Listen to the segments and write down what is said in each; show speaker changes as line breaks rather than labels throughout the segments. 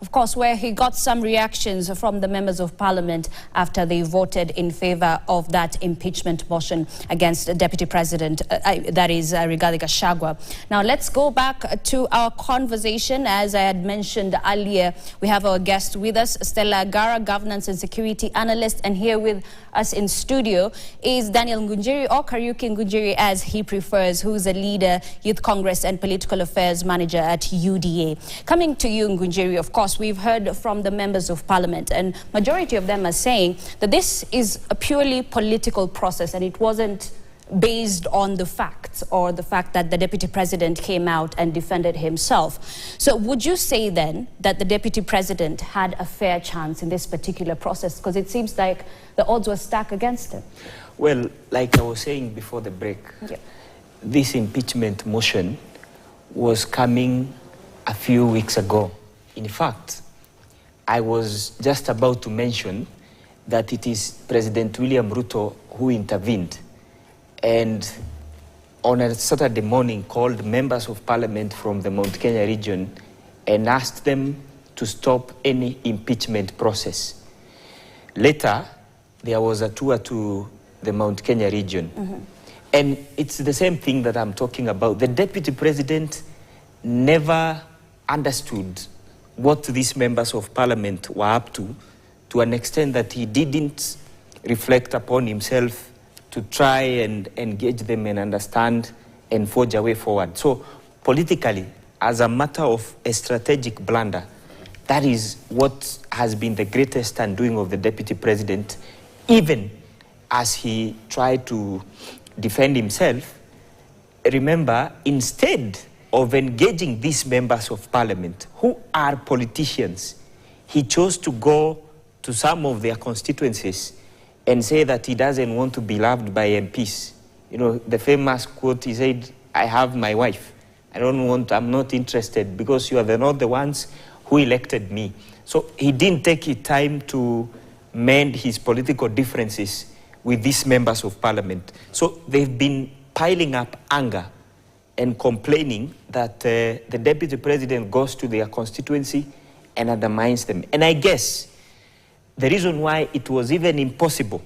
Of course, where he got some reactions from the members of parliament after they voted in favor of that impeachment motion against Deputy President, that is Rigathi Gachagua. Now, let's go back to our conversation. As I had mentioned earlier, we have our guest with us, Stella Gara, Governance and Security Analyst, and here with us in studio is Daniel Ngunji, or Kariuki Ngunji as he prefers, who is a leader, Youth Congress and Political Affairs Manager at UDA. Coming to you, Ngunji, of course, we've heard from the members of parliament, and majority of them are saying that this is a purely political process and it wasn't based on the facts or the fact that the deputy president came out and defended himself. So would you say then that the deputy president had a fair chance in this particular process? Because it seems like the odds were stacked against him.
Well, like I was saying before the break, this impeachment motion was coming a few weeks ago. In fact, I was just about to mention that it is President William Ruto who intervened and on a Saturday morning called members of parliament from the Mount Kenya region and asked them to stop any impeachment process. Later, there was a tour to the Mount Kenya region. And it's the same thing that I'm talking about. The deputy president never understood what these members of parliament were up to an extent that he didn't reflect upon himself to try and engage them and understand and forge a way forward. So politically, as a matter of a strategic blunder, that is what has been the greatest undoing of the deputy president, even as he tried to defend himself. Remember, instead of engaging these members of parliament, who are politicians, he chose to go to some of their constituencies and say that he doesn't want to be loved by MPs. You know, the famous quote, he said, "I have my wife. I'm not interested because you are not the ones who elected me." So he didn't take the time to mend his political differences with these members of parliament. So they've been piling up anger and complaining that the deputy president goes to their constituency and undermines them. And I guess the reason why it was even impossible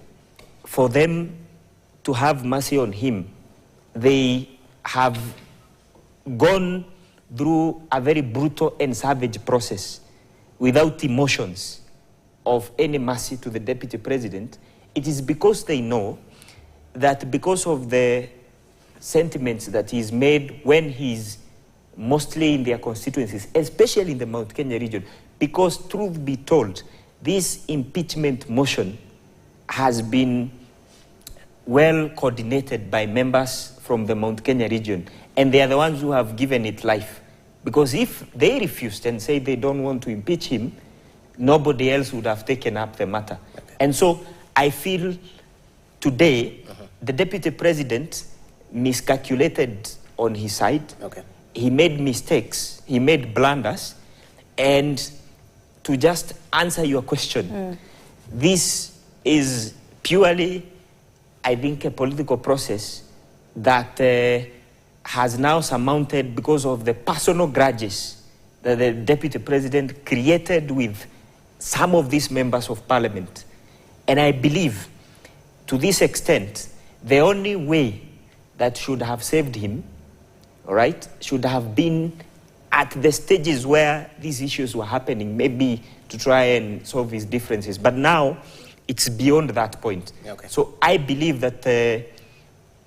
for them to have mercy on him, they have gone through a very brutal and savage process without emotions of any mercy to the deputy president. It is because they know that because of the sentiments that he's made when he's mostly in their constituencies, especially in the Mount Kenya region, because truth be told, this impeachment motion has been well coordinated by members from the Mount Kenya region, and they are the ones who have given it life. Because if they refused and said they don't want to impeach him, nobody else would have taken up the matter. Okay. And so I feel today the deputy president miscalculated on his side. Okay. He made mistakes, he made blunders, and to just answer your question, this is purely, I think, a political process that has now surmounted because of the personal grudges that the deputy president created with some of these members of parliament. And I believe, to this extent, the only way that should have saved him, all right, should have been at the stages where these issues were happening, maybe to try and solve his differences. But now, it's beyond that point. Okay. So I believe that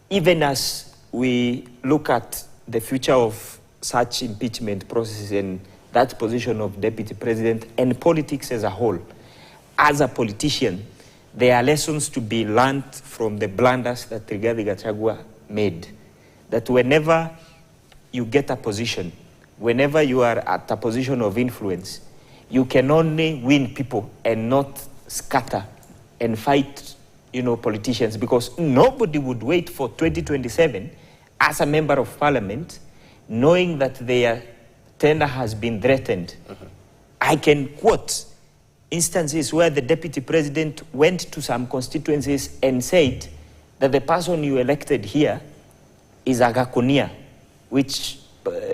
even as we look at the future of such impeachment processes and that position of deputy president and politics as a whole, as a politician, there are lessons to be learned from the blunders that Rigathi Gachagua made. That whenever you get a position, whenever you are at a position of influence, you can only win people and not scatter and fight, politicians, because nobody would wait for 2027 as a member of parliament, knowing that their tenure has been threatened. I can quote instances where the deputy president went to some constituencies and said that the person you elected here is a Gakonia, which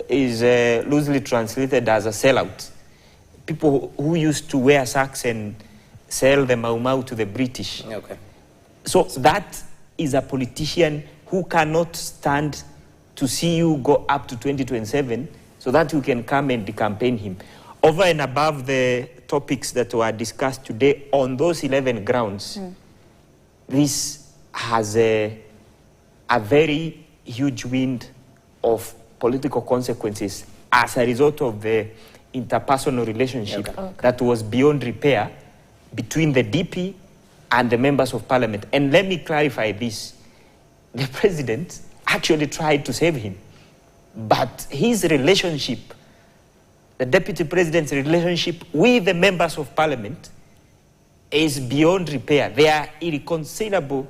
is loosely translated as a sellout. people who used to wear sacks and sell the mau mau to the British.
Okay.
So that is a politician who cannot stand to see you go up to 2027 so that you can come and campaign him. Over and above the topics that were discussed today, on those 11 grounds, this has a very huge wind of political consequences as a result of the interpersonal relationship that was beyond repair between the DP and the members of parliament. And let me clarify this. The president actually tried to save him, but his relationship, the deputy president's relationship with the members of parliament, is beyond repair. There are irreconcilable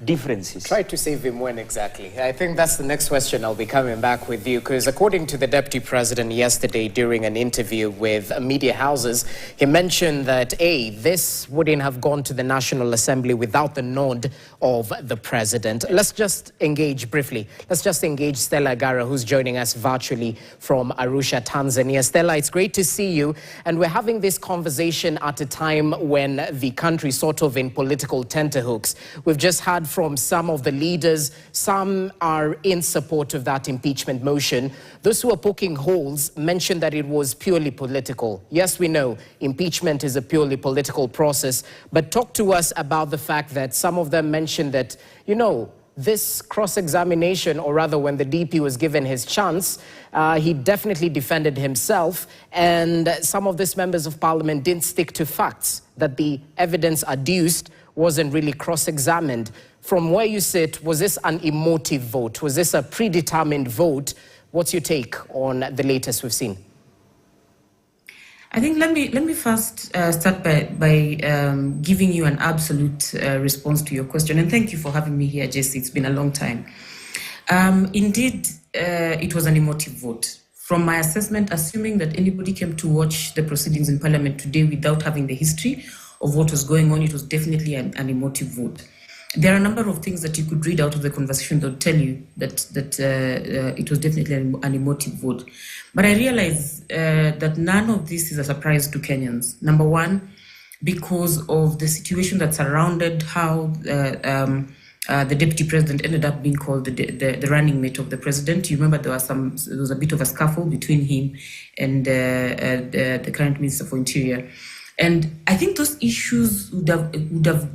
differences.
Try to save him when exactly? I think that's the next question. I'll be coming back with you, because according to the deputy president yesterday during an interview with media houses, he mentioned that this wouldn't have gone to the National Assembly without the nod of the president. Let's just engage briefly. Let's just engage Stella Gara, who's joining us virtually from Arusha, Tanzania. Stella, it's great to see you. And we're having this conversation at a time when the country is sort of in political tenterhooks. We've just had from some of the leaders, some are in support of that impeachment motion. Those who are poking holes mentioned that it was purely political. Yes, we know impeachment is a purely political process, but talk to us about the fact that some of them mentioned that, this cross-examination, or rather when the DP was given his chance, he definitely defended himself, and some of these members of parliament didn't stick to facts, that the evidence adduced wasn't really cross-examined. From where you sit, was this an emotive vote? Was this a predetermined vote? What's your take on the latest we've seen?
I think let me first start by giving you an absolute response to your question. And thank you for having me here, Jesse. It's been a long time. Indeed, it was an emotive vote. From my assessment, assuming that anybody came to watch the proceedings in Parliament today without having the history of what was going on, it was definitely an emotive vote. There are a number of things that you could read out of the conversation that would tell you that it was definitely an emotive vote. But I realize that none of this is a surprise to Kenyans. Number one, because of the situation that surrounded how the deputy president ended up being called the running mate of the president. You remember there was a bit of a scuffle between him and the current Minister for Interior. And I think those issues would have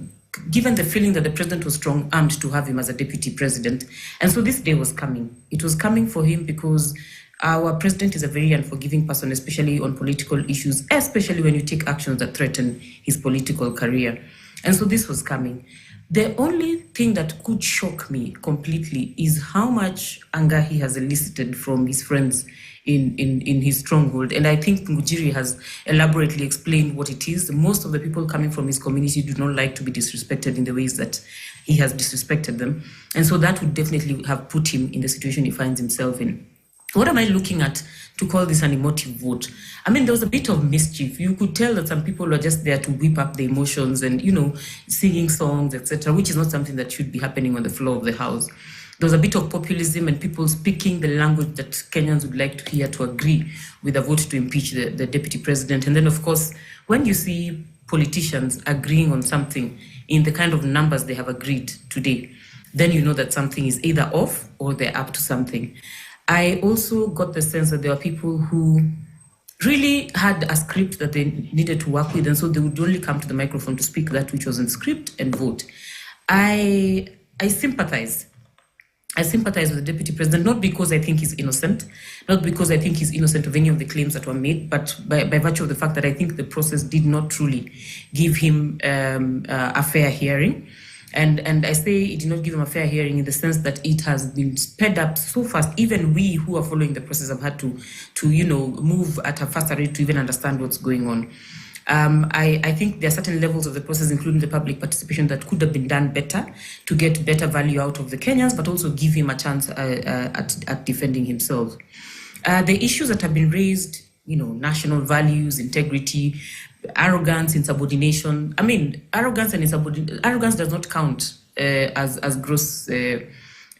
given the feeling that the president was strong-armed to have him as a deputy president. And so this day was coming. It was coming for him because our president is a very unforgiving person, especially on political issues, especially when you take actions that threaten his political career. And so this was coming. The only thing that could shock me completely is how much anger he has elicited from his friends in his stronghold. And I think Ngunji has elaborately explained what it is. Most of the people coming from his community do not like to be disrespected in the ways that he has disrespected them. And so that would definitely have put him in the situation he finds himself in. What am I looking at to call this an emotive vote? I mean, there was a bit of mischief. You could tell that some people were just there to whip up the emotions and, singing songs, etc., which is not something that should be happening on the floor of the House. There was a bit of populism and people speaking the language that Kenyans would like to hear to agree with a vote to impeach the deputy president. And then, of course, when you see politicians agreeing on something in the kind of numbers they have agreed today, then you know that something is either off or they're up to something. I also got the sense that there were people who really had a script that they needed to work with, and so they would only come to the microphone to speak that which was in script and vote. I sympathize. I sympathize with the deputy president, not because I think he's innocent, not because I think he's innocent of any of the claims that were made, but by virtue of the fact that I think the process did not truly give him a fair hearing. And I say it did not give him a fair hearing in the sense that it has been sped up so fast. Even we who are following the process have had to move at a faster rate to even understand what's going on. I think there are certain levels of the process, including the public participation, that could have been done better to get better value out of the Kenyans, but also give him a chance at defending himself. The issues that have been raised, national values, integrity, arrogance, insubordination. I mean, arrogance does not count as gross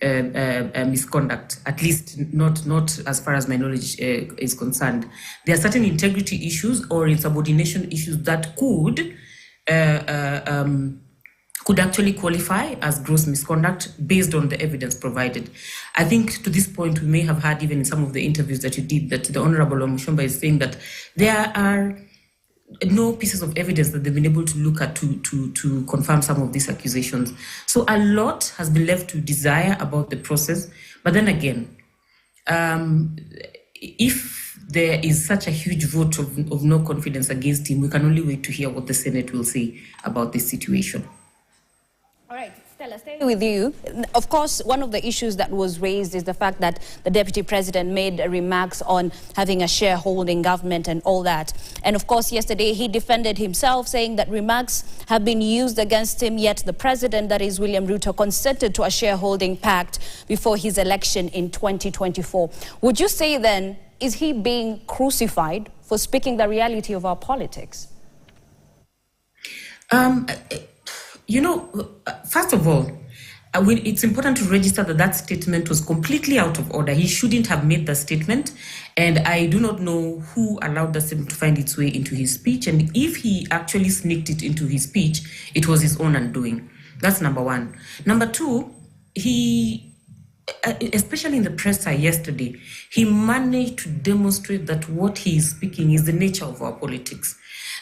misconduct, at least not as far as my knowledge is concerned. There are certain integrity issues or insubordination issues that could actually qualify as gross misconduct based on the evidence provided. I think to this point, we may have heard even in some of the interviews that you did that the Honorable Omushomba is saying that there are no pieces of evidence that they've been able to look at to confirm some of these accusations. So a lot has been left to desire about the process. But then again, if there is such a huge vote of no confidence against him, we can only wait to hear what the Senate will say about this situation.
All right, Stella, staying with you. Of course, one of the issues that was raised is the fact that the Deputy President made remarks on having a shareholding government and all that. And of course, yesterday he defended himself, saying that remarks have been used against him, yet the President, that is William Ruto, consented to a shareholding pact before his election in 2024. Would you say then, is he being crucified for speaking the reality of our politics?
First of all, it's important to register that statement was completely out of order. He shouldn't have made that statement. And I do not know who allowed that statement to find its way into his speech. And if he actually sneaked it into his speech, it was his own undoing. That's number one. Number two, he, especially in the presser yesterday, he managed to demonstrate that what he is speaking is the nature of our politics.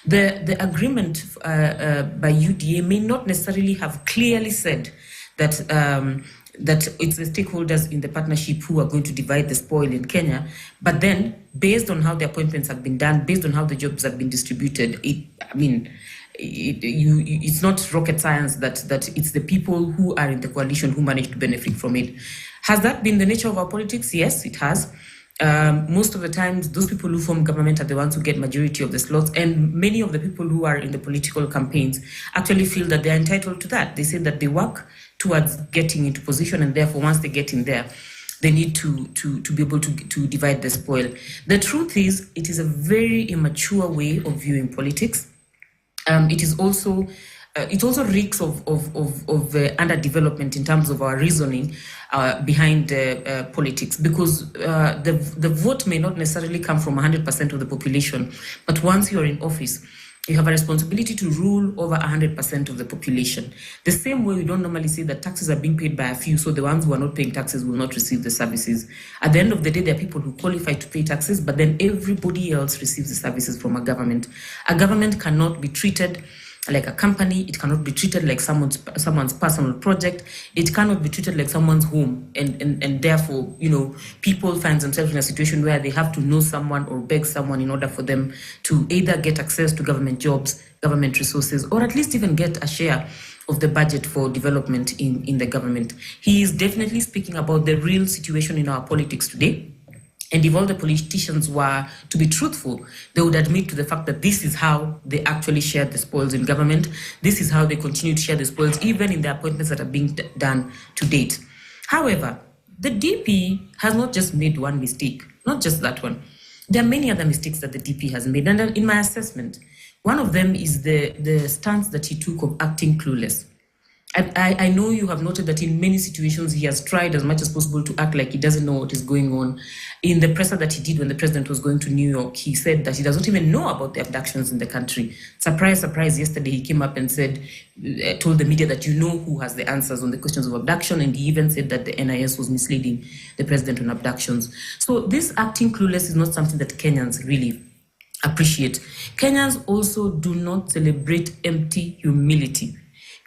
The agreement by UDA may not necessarily have clearly said that that it's the stakeholders in the partnership who are going to divide the spoil in Kenya, but then based on how the appointments have been done, based on how the jobs have been distributed, it's not rocket science that it's the people who are in the coalition who managed to benefit from it. Has that been the nature of our politics? Yes, it has. Most of the times, those people who form government are the ones who get majority of the slots, and many of the people who are in the political campaigns actually feel that they're entitled to that. They say that they work towards getting into position, and therefore, once they get in there, they need to be able to divide the spoil. The truth is, it is a very immature way of viewing politics. It also reeks of underdevelopment in terms of our reasoning behind politics, because the vote may not necessarily come from 100% of the population, but once you're in office, you have a responsibility to rule over 100% of the population. The same way we don't normally say that taxes are being paid by a few, so the ones who are not paying taxes will not receive the services. At the end of the day, there are people who qualify to pay taxes, but then everybody else receives the services from a government. A government cannot be treated like a company. It cannot be treated like someone's personal project. It cannot be treated like someone's home. And therefore, people find themselves in a situation where they have to know someone or beg someone in order for them to either get access to government jobs, government resources, or at least even get a share of the budget for development in the government. He is definitely speaking about the real situation in our politics today. And if all the politicians were to be truthful, they would admit to the fact that this is how they actually share the spoils in government. This is how they continue to share the spoils, even in the appointments that are being done to date. However, the DP has not just made one mistake, not just that one. There are many other mistakes that the DP has made. And in my assessment, one of them is the stance that he took of acting clueless. I know you have noted that in many situations he has tried as much as possible to act like he doesn't know what is going on. In the presser that he did when the president was going to New York, he said that he does not even know about the abductions in the country. Surprise, surprise, yesterday he came up and told the media that who has the answers on the questions of abduction, and he even said that the NIS was misleading the president on abductions. So this acting clueless is not something that Kenyans really appreciate. Kenyans also do not celebrate empty humility.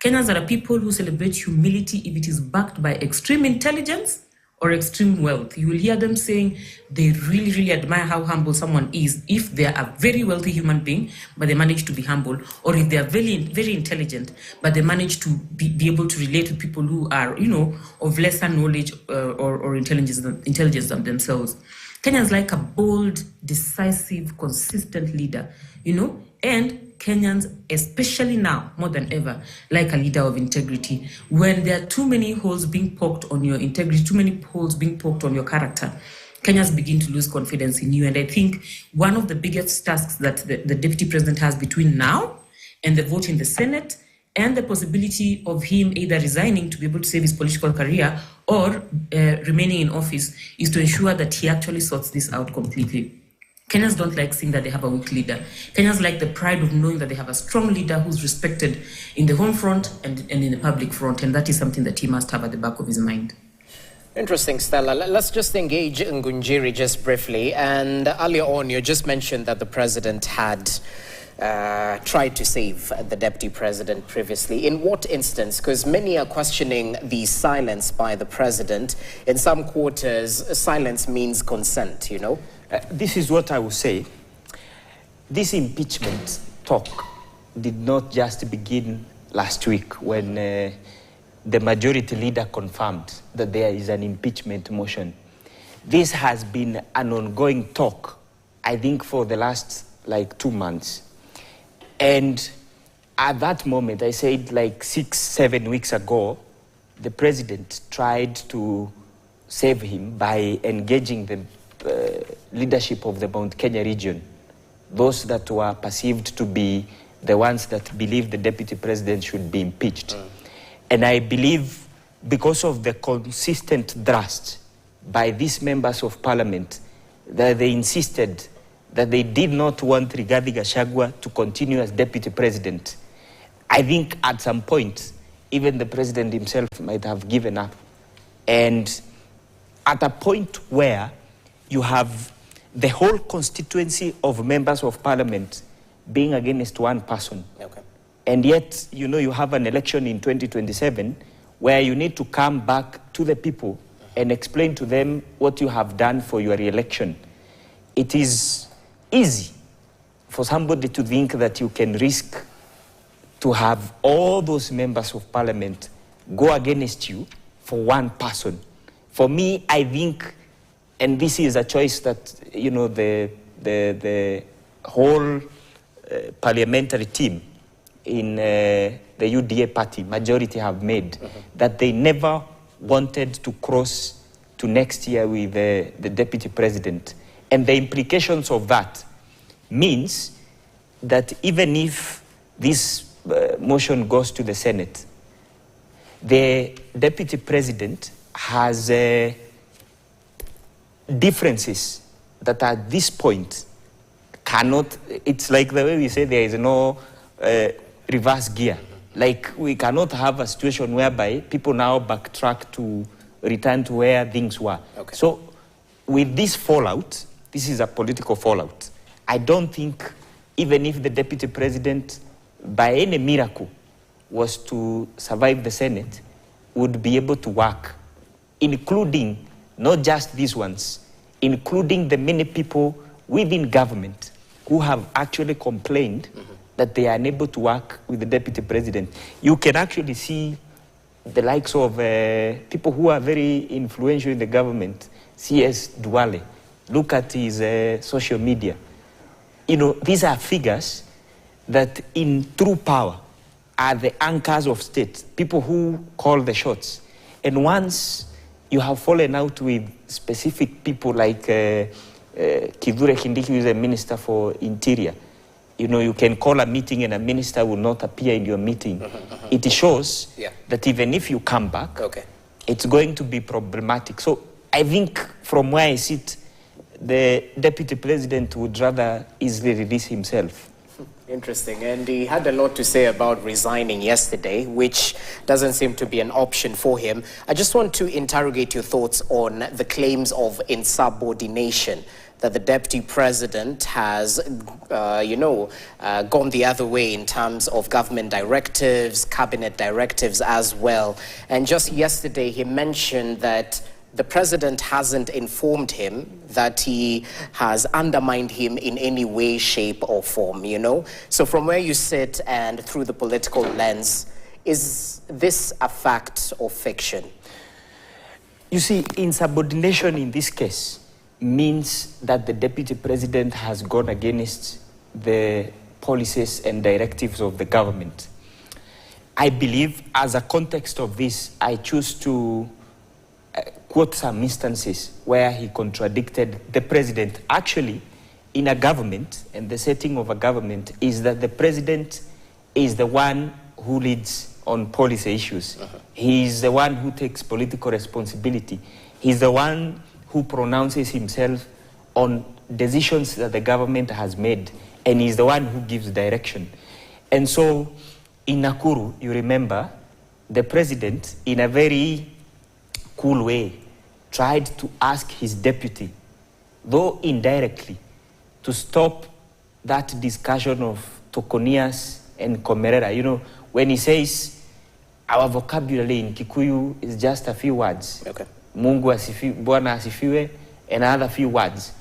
Kenyans are people who celebrate humility if it is backed by extreme intelligence or extreme wealth. You will hear them saying they really, really admire how humble someone is if they are a very wealthy human being, but they manage to be humble, or if they are very, very intelligent, but they manage to be able to relate to people who are, of lesser knowledge or intelligence than themselves. Kenyans like a bold, decisive, consistent leader, and Kenyans, especially now, more than ever, like a leader of integrity. When there are too many holes being poked on your integrity, too many holes being poked on your character, Kenyans begin to lose confidence in you. And I think one of the biggest tasks that the deputy president has between now and the vote in the Senate and the possibility of him either resigning to be able to save his political career or remaining in office is to ensure that he actually sorts this out completely. Kenyans don't like seeing that they have a weak leader. Kenyans like the pride of knowing that they have a strong leader who's respected in the home front and in the public front, and that is something that he must have at the back of his mind.
Interesting, Stella. Let's just engage Ngunji just briefly. And earlier on, you just mentioned that the president had tried to save the deputy president previously. In what instance? Because many are questioning the silence by the president. In some quarters, silence means consent, you know?
This is what I will say. This impeachment talk did not just begin last week when the majority leader confirmed that there is an impeachment motion. This has been an ongoing talk, I think, for the last 2 months. And at that moment, I said 6-7 weeks ago, the president tried to save him by engaging the leadership of the Mount Kenya region, those that were perceived to be the ones that believed the deputy president should be impeached. And I believe because of the consistent thrust by these members of parliament that they insisted that they did not want Rigathi Gachagua to continue as deputy president, I think at some point, even the president himself might have given up. And at a point where you have the whole constituency of members of parliament being against one person.
Okay.
And yet, you have an election in 2027 where you need to come back to the people and explain to them what you have done for your re-election. It is easy for somebody to think that you can risk to have all those members of parliament go against you for one person. For me, I think, and this is a choice that, the whole parliamentary team in the UDA party, majority have made, that they never wanted to cross to next year with the deputy president. And the implications of that means that even if this motion goes to the Senate, the deputy president has differences that at this point cannot, it's like the way we say there is no reverse gear. Like we cannot have a situation whereby people now backtrack to return to where things were.
Okay.
So with this fallout, this is a political fallout. I don't think even if the deputy president by any miracle was to survive the Senate, would be able to work, including not just these ones, including the many people within government who have actually complained that they are unable to work with the deputy president. You can actually see the likes of people who are very influential in the government, CS Duale. Look at his social media. These are figures that in true power are the anchors of state, people who call the shots. And once you have fallen out with specific people like Kithure Kindiki, who is a minister for interior, you can call a meeting and a minister will not appear in your meeting. It shows that even if you come back, it's going to be problematic. So I think from where I sit, the deputy president would rather easily release himself.
Interesting. And he had a lot to say about resigning yesterday, which doesn't seem to be an option for him. I just want to interrogate your thoughts on the claims of insubordination, that the deputy president has, gone the other way in terms of government directives, cabinet directives as well. And just yesterday, he mentioned that the president hasn't informed him that he has undermined him in any way, shape, or form, So from where you sit and through the political lens, is this a fact or fiction?
You see, insubordination in this case means that the deputy president has gone against the policies and directives of the government. I believe, as a context of this, I choose to quote some instances where he contradicted the president. Actually, in a government, and the setting of a government is that the president is the one who leads on policy issues. He's the one who takes political responsibility. He's the one who pronounces himself on decisions that the government has made, and he's the one who gives direction. And so in Nakuru, you remember, the president, in a very cool way, tried to ask his deputy, though indirectly, to stop that discussion of Tokonias and Komerera. You know, when he says our vocabulary in Kikuyu is just a few words.
Okay.
Mungu asifiwe, Bwana asifiwe, and other few words.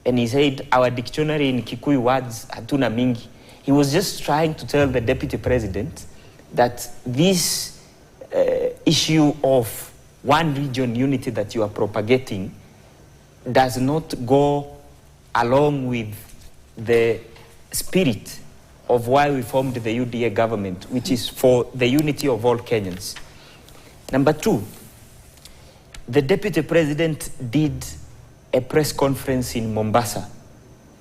And he said our dictionary in Kikuyu words hatuna mingi. He was just trying to tell the deputy president that this issue of one region unity that you are propagating does not go along with the spirit of why we formed the UDA government, which is for the unity of all Kenyans. Number two, the deputy president did a press conference in Mombasa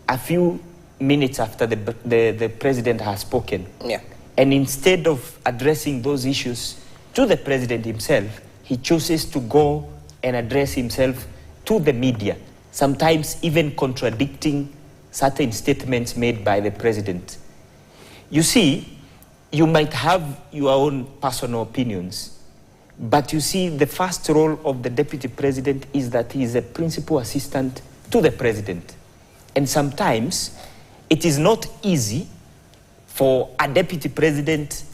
a few minutes after the president has spoken.
Yeah.
And instead of addressing those issues to the president himself, he chooses to go and address himself to the media, sometimes even contradicting certain statements made by the president. You see, you might have your own personal opinions, but you see, the first role of the deputy president is that he is a principal assistant to the president. And sometimes it is not easy for a deputy president,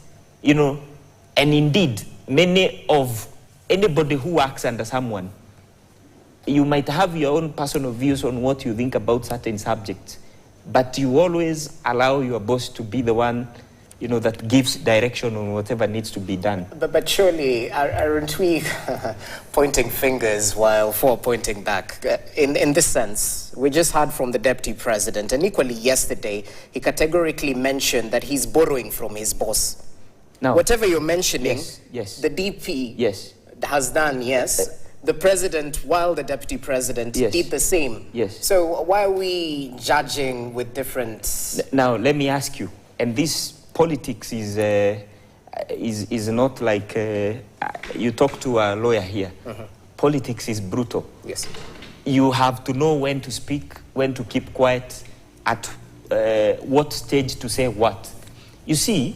you know, and indeed anybody who works under someone, you might have your own personal views on what you think about certain subjects, but you always allow your boss to be the one, you know, that gives direction on whatever needs to be done.
But surely, aren't we pointing fingers while pointing back? In this sense, we just heard from the deputy president, and equally yesterday, he categorically mentioned that he's borrowing from his boss.
Now,
whatever you're mentioning,
yes.
the DP
Yes.
has done, yes. The president, while the deputy president,
Yes.
did the same.
Yes.
So why are we judging with different...
Now, let me ask you, and this politics is not like you talk to a lawyer here. Politics is brutal.
Yes.
You have to know when to speak, when to keep quiet, at what stage to say what. You see,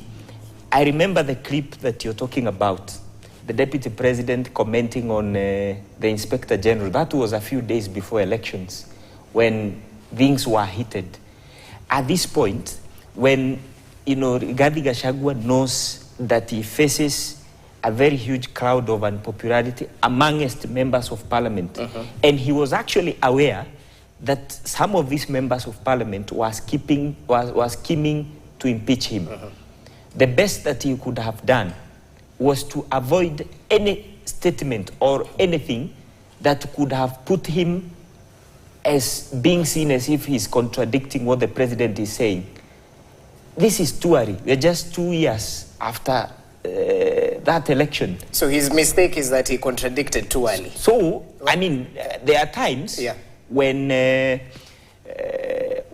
I remember the clip that you're talking about, the deputy president commenting on the inspector general. That was a few days before elections when things were heated. At this point, when Rigathi Gachagua knows that he faces a very huge cloud of unpopularity amongst members of parliament, and he was actually aware that some of these members of parliament were scheming to impeach him. The best that he could have done was to avoid any statement or anything that could have put him as being seen as if he's contradicting what the president is saying. This is too early. We're just 2 years after that election.
So his mistake is that he contradicted too early.
So, I mean, there are times when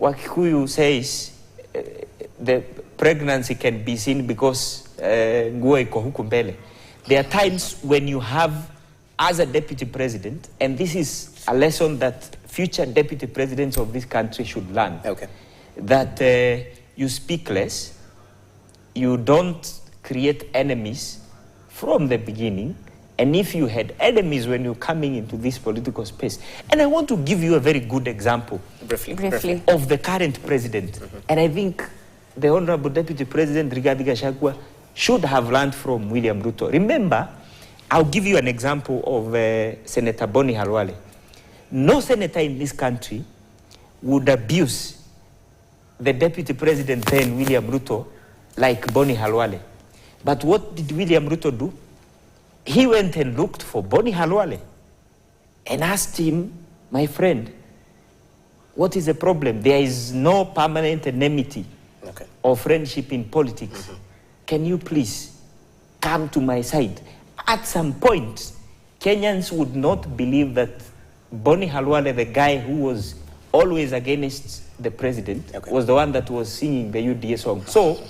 Wakikuyu says the pregnancy can be seen because nguo iko huku mbele. There are times when you have, as a deputy president, and this is a lesson that future deputy presidents of this country should learn, that you speak less, you don't create enemies from the beginning, and if you had enemies when you're coming into this political space. And I want to give you a very good example
Briefly.
of the current president. And I think the Honorable Deputy President Rigathi Gachagua should have learned from William Ruto. Remember, I'll give you an example of Senator Boni Halwale. No senator in this country would abuse the Deputy President then, William Ruto, like Boni Halwale. But what did William Ruto do? He went and looked for Boni Halwale and asked him, my friend, what is the problem? There is no permanent enmity or friendship in politics. Can you please come to my side? At some point, Kenyans would not believe that Boni Halwale, the guy who was always against the president, was the one that was singing the UDA song. So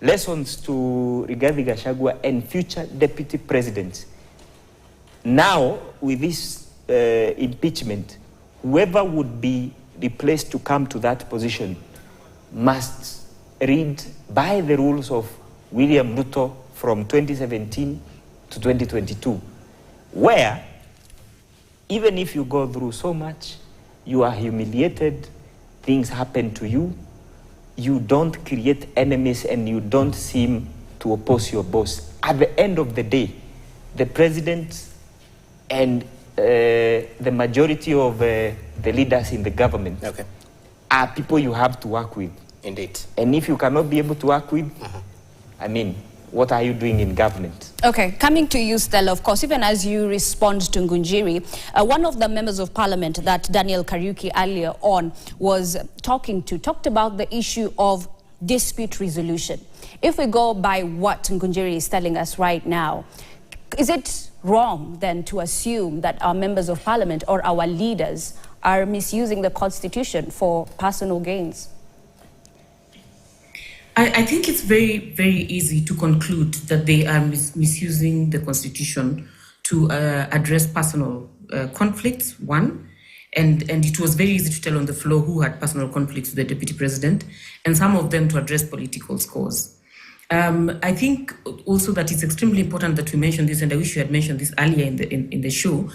lessons to Rigathi Gachagua and future deputy presidents. Now, with this impeachment, whoever would be replaced to come to that position must read by the rules of William Ruto from 2017 to 2022, where even if you go through so much, you are humiliated, things happen to you, you don't create enemies and you don't seem to oppose your boss. At the end of the day, the president and the majority of the leaders in the government are people you have to work with.
Indeed.
And if you cannot be able to work with, I mean, what are you doing in government?
Okay, coming to you, Stella, of course, even as you respond to Ngunjiri, one of the members of parliament that Daniel Kariuki earlier on was talked about the issue of dispute resolution. If we go by what Ngunjiri is telling us right now, is it wrong then to assume that our members of parliament or our leaders are misusing the constitution for personal gains?
I think it's very, very easy to conclude that they are misusing the constitution to address personal conflicts, one. And it was very easy to tell on the floor who had personal conflicts with the deputy president, and some of them to address political scores. I think also that it's extremely important that we mention this, and I wish you had mentioned this earlier in the show,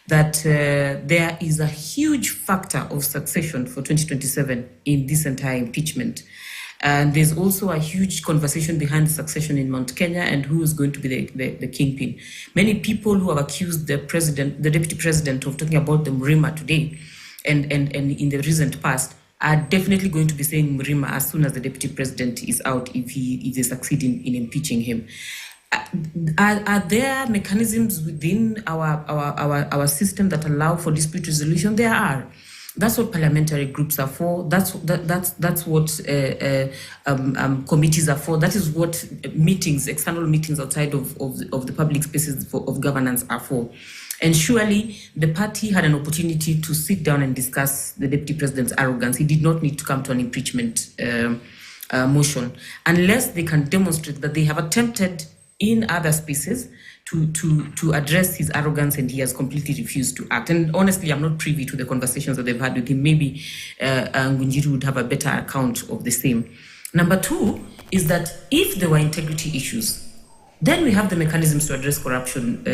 that there is a huge factor of succession for 2027 in this entire impeachment. And there's also a huge conversation behind the succession in Mount Kenya and who is going to be the kingpin. Many people who have accused the deputy president of talking about the Mrima today and in the recent past are definitely going to be saying Mrima as soon as the deputy president is out if they succeed in impeaching him. Are there mechanisms within our system that allow for dispute resolution? There are. That's what parliamentary groups are for. That's what committees are for. That is what meetings, external meetings outside of the public spaces of governance are for. And surely the party had an opportunity to sit down and discuss the deputy president's arrogance. He did not need to come to an impeachment motion unless they can demonstrate that they have attempted in other spaces to address his arrogance, and he has completely refused to act. And honestly, I'm not privy to the conversations that they've had with him. Maybe Ngunjiri would have a better account of the same. Number two is that if there were integrity issues, then we have the mechanisms to address corruption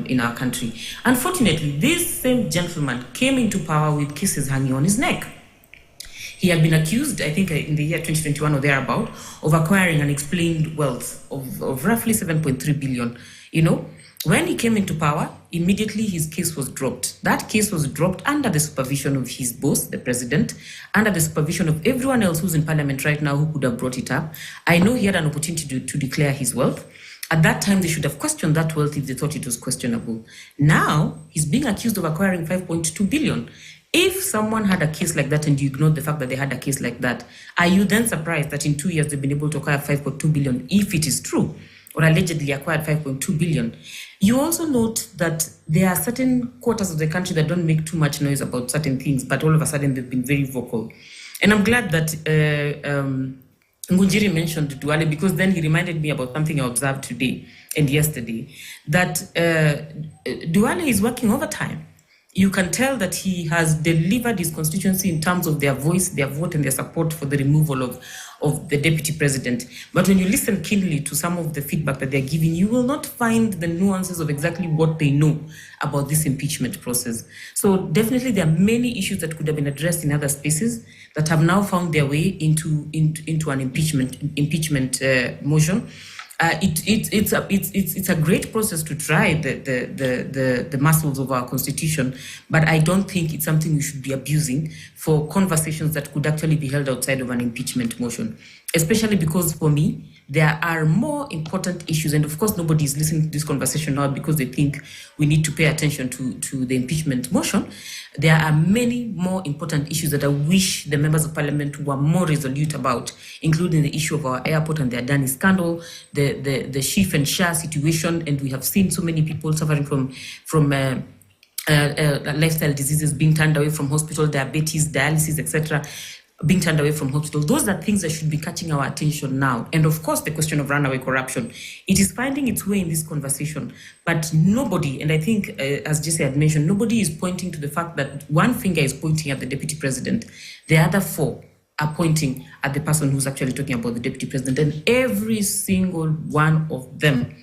in our country. Unfortunately, this same gentleman came into power with cases hanging on his neck. He had been accused, I think in the year 2021 or thereabout, of acquiring unexplained wealth of roughly 7.3 billion. You know, when he came into power, immediately his case was dropped. That case was dropped under the supervision of his boss, the president, under the supervision of everyone else who's in parliament right now who could have brought it up. I know he had an opportunity to declare his wealth. At that time, they should have questioned that wealth if they thought it was questionable. Now, he's being accused of acquiring 5.2 billion. If someone had a case like that and you ignored the fact that they had a case like that, are you then surprised that in 2 years they've been able to acquire 5.2 billion if it is true, or allegedly acquired 5.2 billion? You also note that there are certain quarters of the country that don't make too much noise about certain things, but all of a sudden they've been very vocal. And I'm glad that Ngunjiri mentioned Duale, because then he reminded me about something I observed today and yesterday, that Duale is working overtime. You can tell that he has delivered his constituency in terms of their voice, their vote, and their support for the removal of the deputy president. But when you listen keenly to some of the feedback that they're giving, you will not find the nuances of exactly what they know about this impeachment process. So definitely there are many issues that could have been addressed in other spaces that have now found their way into an impeachment motion. It's a great process to try the muscles of our constitution, but I don't think it's something we should be abusing for conversations that could actually be held outside of an impeachment motion, especially because for me, there are more important issues. And of course, nobody is listening to this conversation now because they think we need to pay attention to the impeachment motion. There are many more important issues that I wish the members of parliament were more resolute about, including the issue of our airport and the Adani scandal, the Chief and Shah situation. And we have seen so many people suffering from lifestyle diseases being turned away from hospital, diabetes, dialysis, etc. being turned away from hospital. Those are things that should be catching our attention now. And of course, the question of runaway corruption, it is finding its way in this conversation. But nobody, and I think, as Jesse had mentioned, nobody is pointing to the fact that one finger is pointing at the deputy president. The other four are pointing at the person who's actually talking about the deputy president. And every single one of them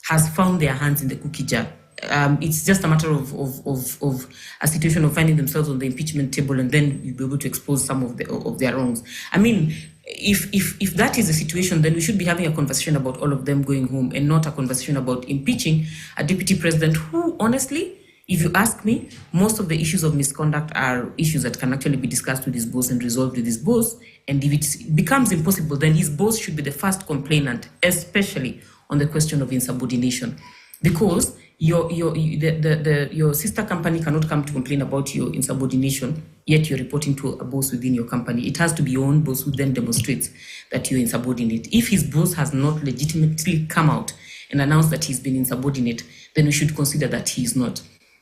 has found their hands in the cookie jar. It's just a matter of a situation of finding themselves on the impeachment table, and then you'll be able to expose some of their wrongs. I mean, if that is the situation, then we should be having a conversation about all of them going home, and not a conversation about impeaching a deputy president who, honestly, if you ask me, most of the issues of misconduct are issues that can actually be discussed with his boss and resolved with his boss. And if it becomes impossible, then his boss should be the first complainant, especially on the question of insubordination, because your sister company cannot come to complain about your insubordination, yet you're reporting to a boss within your company. It has to be your own boss who then demonstrates that you're insubordinate. If his boss has not legitimately come out and announced that he's been insubordinate, then we should consider that he is not.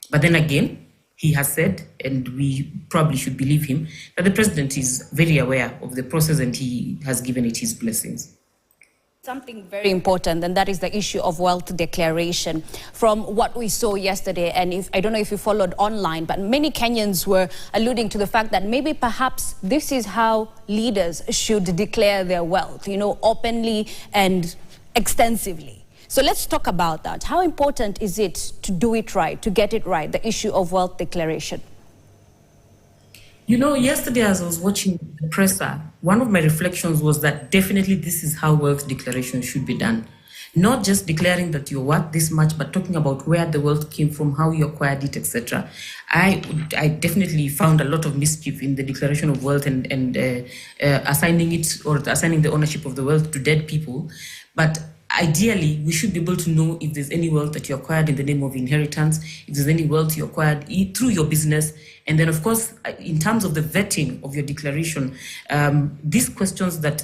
But then again, he has said, and we probably should believe him, that the president is very aware of the process and he has given it his blessings.
Something very important, and that is the issue of wealth declaration. From what we saw yesterday, and I don't know if you followed online, but many Kenyans were alluding to the fact that maybe perhaps this is how leaders should declare their wealth, openly and extensively. So let's talk about that. How important is it to do it right, to get it right, the issue of wealth declaration?
Yesterday as I was watching the presser, one of my reflections was that definitely this is how wealth declaration should be done. Not just declaring that you're worth this much, but talking about where the wealth came from, how you acquired it, etc. I definitely found a lot of mischief in the declaration of wealth and assigning it or assigning the ownership of the wealth to dead people. But ideally, we should be able to know if there's any wealth that you acquired in the name of inheritance, if there's any wealth you acquired through your business. And then, of course, in terms of the vetting of your declaration, these questions that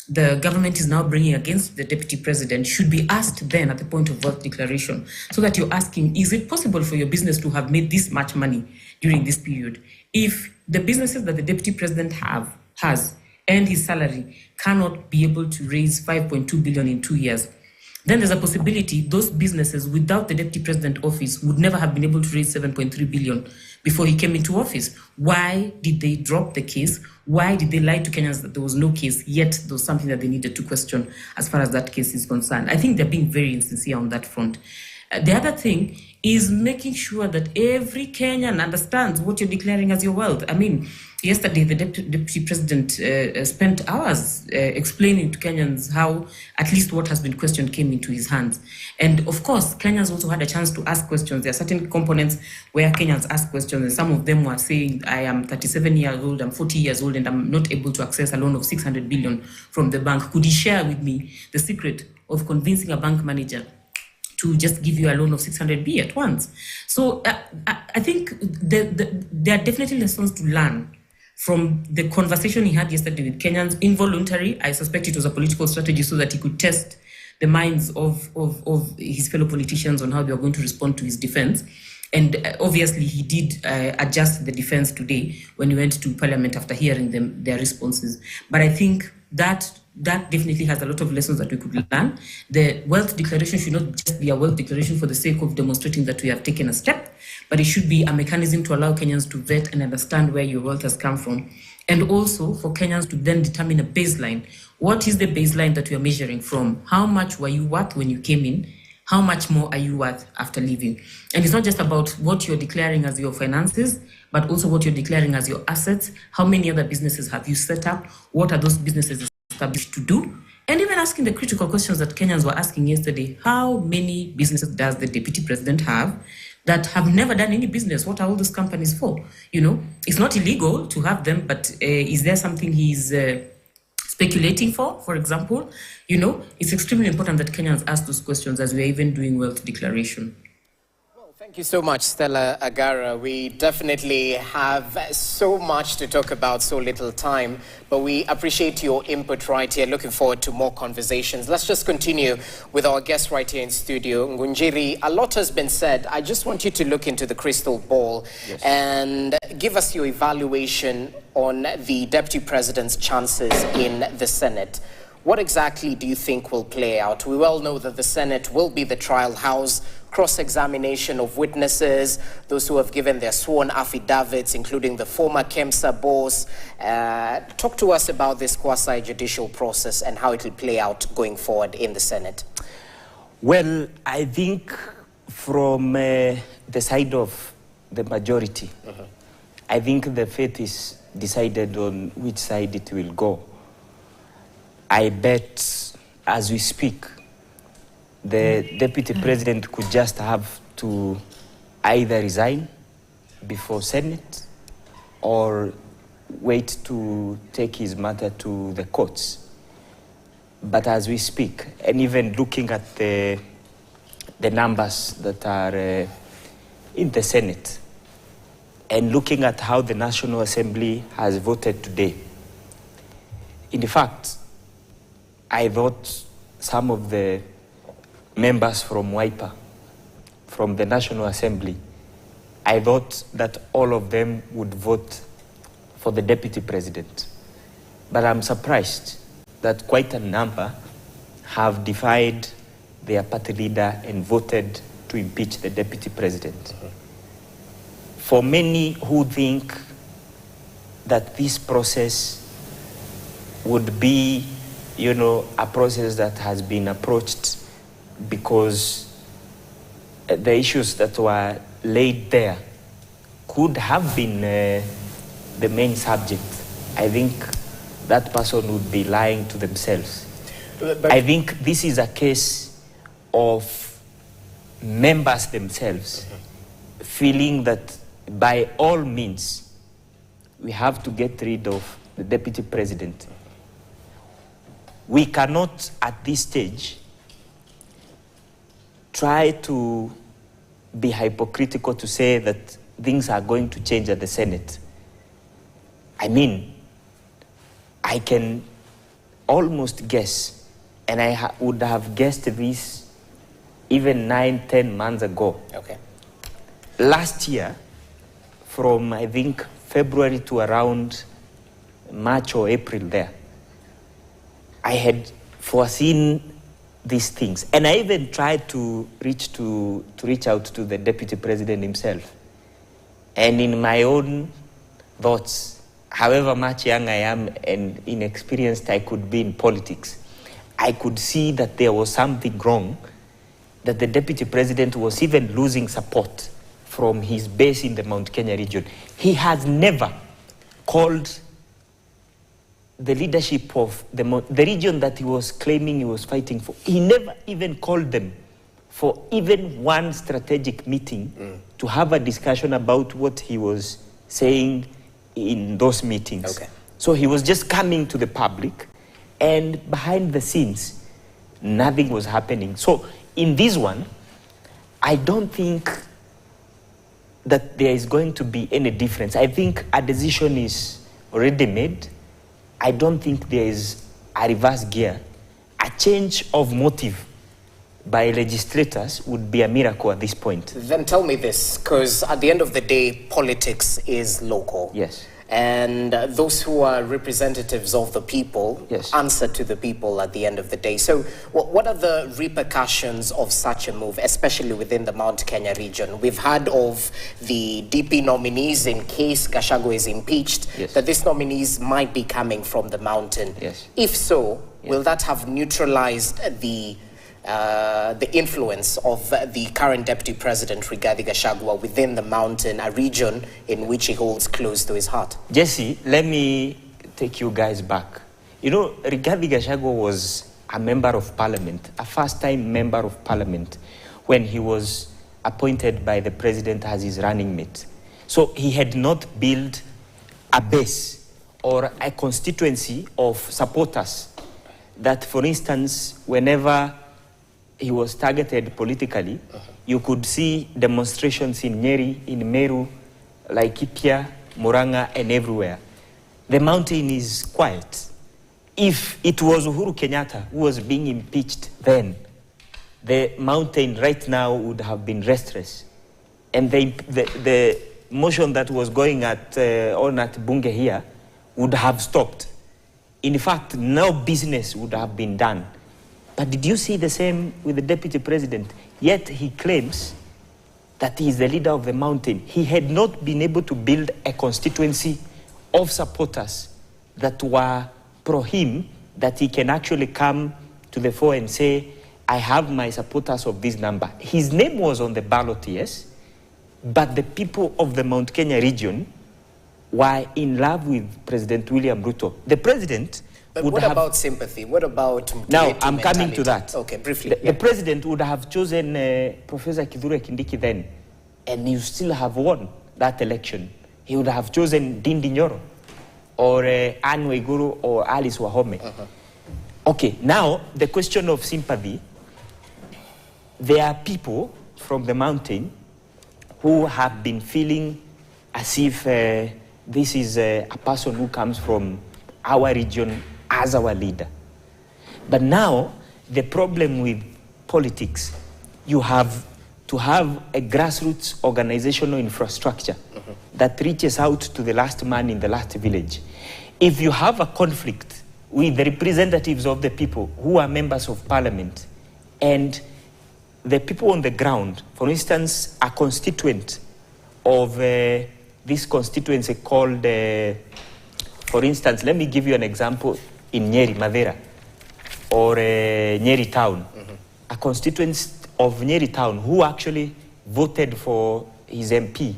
the government is now bringing against the deputy president should be asked then at the point of wealth declaration, so that you're asking, is it possible for your business to have made this much money during this period? If the businesses that the deputy president has and his salary cannot be able to raise 5.2 billion in 2 years, then there's a possibility those businesses without the deputy president office would never have been able to raise 7.3 billion before he came into office. Why did they drop the case? Why did they lie to Kenyans that there was no case, yet there was something that they needed to question as far as that case is concerned? I think they're being very insincere on that front. The other thing is making sure that every Kenyan understands what you're declaring as your wealth. I mean, yesterday, the deputy president spent hours explaining to Kenyans how at least what has been questioned came into his hands. And of course, Kenyans also had a chance to ask questions. There are certain components where Kenyans ask questions, and some of them were saying, I am 37 years old, I'm 40 years old, and I'm not able to access a loan of 600 billion from the bank. Could he share with me the secret of convincing a bank manager to just give you a loan of 600 B at once? So I think there are definitely lessons to learn from the conversation he had yesterday with Kenyans. Involuntary, I suspect it was a political strategy so that he could test the minds of his fellow politicians on how they are going to respond to his defense. And obviously he did adjust the defense today when he went to Parliament after hearing their responses. But I think that definitely has a lot of lessons that we could learn. The wealth declaration should not just be a wealth declaration for the sake of demonstrating that we have taken a step, but it should be a mechanism to allow Kenyans to vet and understand where your wealth has come from. And also for Kenyans to then determine a baseline. What is the baseline that we are measuring from? How much were you worth when you came in? How much more are you worth after leaving? And it's not just about what you're declaring as your finances, but also what you're declaring as your assets. How many other businesses have you set up? What are those businesses established to do? And even asking the critical questions that Kenyans were asking yesterday. How many businesses does the deputy president have that have never done any business? What are all those companies for? It's not illegal to have them, but is there something he's speculating for example? It's extremely important that Kenyans ask those questions as we're even doing wealth declaration.
Thank you so much, Stella Agara. We definitely have so much to talk about, so little time, but we appreciate your input right here. Looking forward to more conversations. Let's just continue with our guest right here in studio. Ngunji, a lot has been said. I just want you to look into the crystal ball and give us your evaluation on the Deputy President's chances in the Senate. What exactly do you think will play out? We well know that the Senate will be the trial house, cross-examination of witnesses, those who have given their sworn affidavits, including the former KEMSA boss. Talk to us about this quasi-judicial process and how it will play out going forward in the Senate.
Well, I think from the side of the majority, I think the fate is decided on which side it will go. I bet, as we speak, the Deputy President could just have to either resign before Senate or wait to take his matter to the courts. But as we speak, and even looking at the numbers that are in the Senate, and looking at how the National Assembly has voted today, in fact, I thought some of the members from WIPA, from the National Assembly, I thought that all of them would vote for the Deputy President. But I'm surprised that quite a number have defied their party leader and voted to impeach the Deputy President. For many who think that this process would be, a process that has been approached because the issues that were laid there could have been the main subject, I think that person would be lying to themselves. I think this is a case of members themselves feeling that by all means we have to get rid of the Deputy President. We cannot, at this stage, try to be hypocritical to say that things are going to change at the Senate. I mean, I can almost guess, and I would have guessed this even 9-10 months ago.
Okay.
Last year, from I think February to around March or April there, I had foreseen these things. And I even tried to reach out to the Deputy President himself. And in my own thoughts, however much young I am and inexperienced I could be in politics, I could see that there was something wrong, that the Deputy President was even losing support from his base in the Mount Kenya region. He has never called the leadership of the region that he was claiming he was fighting for. He never even called them for even one strategic meeting to have a discussion about what he was saying in those meetings.
Okay.
So he was just coming to the public, and behind the scenes, nothing was happening. So in this one, I don't think that there is going to be any difference. I think a decision is already made. I don't think there is a reverse gear. A change of motive by legislators would be a miracle at this point.
Then tell me this, because at the end of the day, politics is local.
Yes.
And those who are representatives of the people answer to the people at the end of the day. So what are the repercussions of such a move, especially within the Mount Kenya region? We've heard of the DP nominees in case Gachagua is impeached, that these nominees might be coming from the mountain.
Yes.
If so, will that have neutralized the influence of the current Deputy President, Rigathi Gachagua, within the mountain, a region in which he holds close to his heart?
Jesse, let me take you guys back. Rigathi Gachagua was a member of parliament, a first-time member of parliament, when he was appointed by the president as his running mate. So he had not built a base or a constituency of supporters that, for instance, whenever he was targeted politically. You could see demonstrations in Nyeri, in Meru, Laikipia, Murang'a, and everywhere. The mountain is quiet. If it was Uhuru Kenyatta who was being impeached then, the mountain right now would have been restless. And the motion that was going on at Bunge here would have stopped. In fact, no business would have been done. But did you see the same with the deputy president? Yet he claims that he is the leader of the mountain. He had not been able to build a constituency of supporters that were pro him, that he can actually come to the fore and say, I have my supporters of this number. His name was on the ballot, yes, but the people of the Mount Kenya region were in love with President William Ruto. The president
But
would
what
have...
about sympathy? What about
Now, I'm coming to that.
Okay, briefly.
The president would have chosen Professor Kithure Kindiki then, and you still have won that election. He would have chosen Ndindi Nyoro, or Anne Waiguru, or Alice Wahome. Okay, now, the question of sympathy. There are people from the mountain who have been feeling as if this is a person who comes from our region as our leader. But now, the problem with politics, you have to have a grassroots organizational infrastructure that reaches out to the last man in the last village. If you have a conflict with the representatives of the people who are members of parliament and the people on the ground, for instance, a constituent of this constituency called, for instance, let me give you an example in Nyeri, Madera, or Nyeri town. A constituent of Nyeri town who actually voted for his MP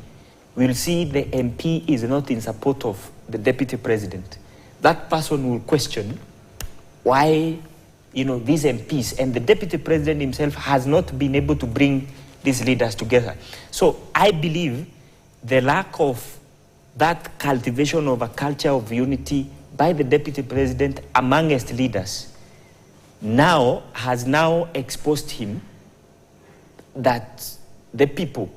will see the MP is not in support of the deputy president. That person will question why, these MPs and the deputy president himself has not been able to bring these leaders together. So I believe the lack of that cultivation of a culture of unity by the deputy president amongst leaders has now exposed him that the people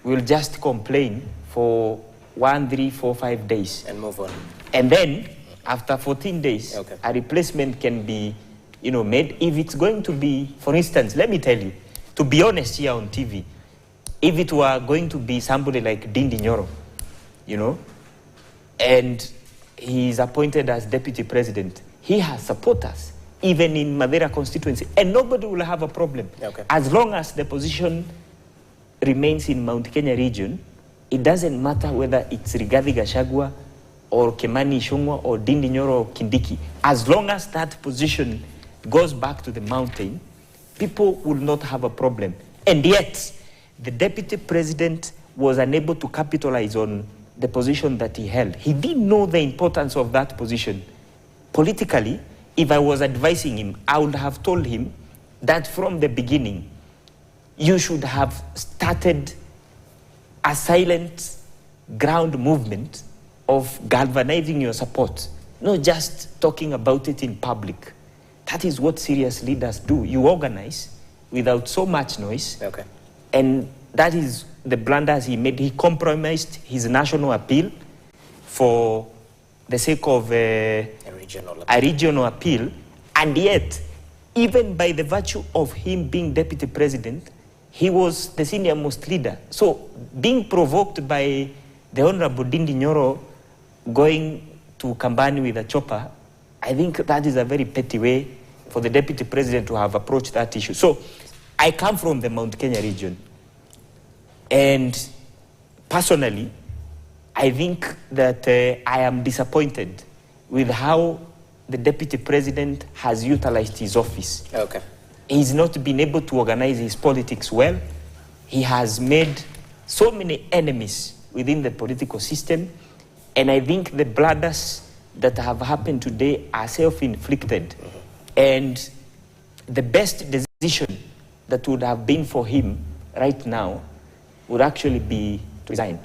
will just complain for 1, 3, 4, 5 days.
And move on.
And then, after 14 days,
Okay,
a replacement can be, made. If it's going to be, for instance, let me tell you, to be honest here on TV, if it were going to be somebody like Ndindi Nyoro, and he is appointed as deputy president, he has supporters, even in Madera constituency, and nobody will have a problem.
Okay.
As long as the position remains in Mount Kenya region, it doesn't matter whether it's Rigathi Gachagua or Kimani Ichung'wah or Ndindi Nyoro or Kindiki. As long as that position goes back to the mountain, people will not have a problem. And yet, the deputy president was unable to capitalize on the position that he held. He didn't know the importance of that position. Politically, if I was advising him, I would have told him that from the beginning, you should have started a silent ground movement of galvanizing your support, not just talking about it in public. That is what serious leaders do. You organize without so much noise.
Okay.
And that is the blunders he made. He compromised his national appeal for the sake of a regional appeal. And yet, even by the virtue of him being deputy president, he was the senior most leader. So being provoked by the Honorable Ndindi Nyoro going to Kambani with a chopper, I think that is a very petty way for the deputy president to have approached that issue. So I come from the Mount Kenya region. And personally, I think that I am disappointed with how the deputy president has utilized his office.
Okay.
He's not been able to organize his politics well. He has made so many enemies within the political system. And I think the blunders that have happened today are self-inflicted. And the best decision that would have been for him right now would actually be to resign.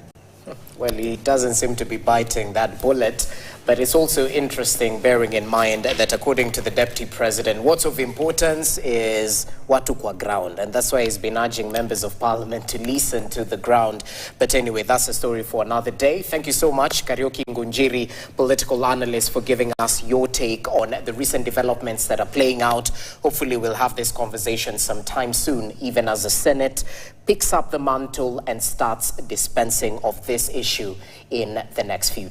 Well, he doesn't seem to be biting that bullet. But it's also interesting, bearing in mind that according to the Deputy President, what's of importance is watu kwa ground. And that's why he's been urging members of parliament to listen to the ground. But anyway, that's a story for another day. Thank you so much, Kariuki Ngunji, political analyst, for giving us your take on the recent developments that are playing out. Hopefully we'll have this conversation sometime soon, even as the Senate picks up the mantle and starts dispensing of this issue in the next few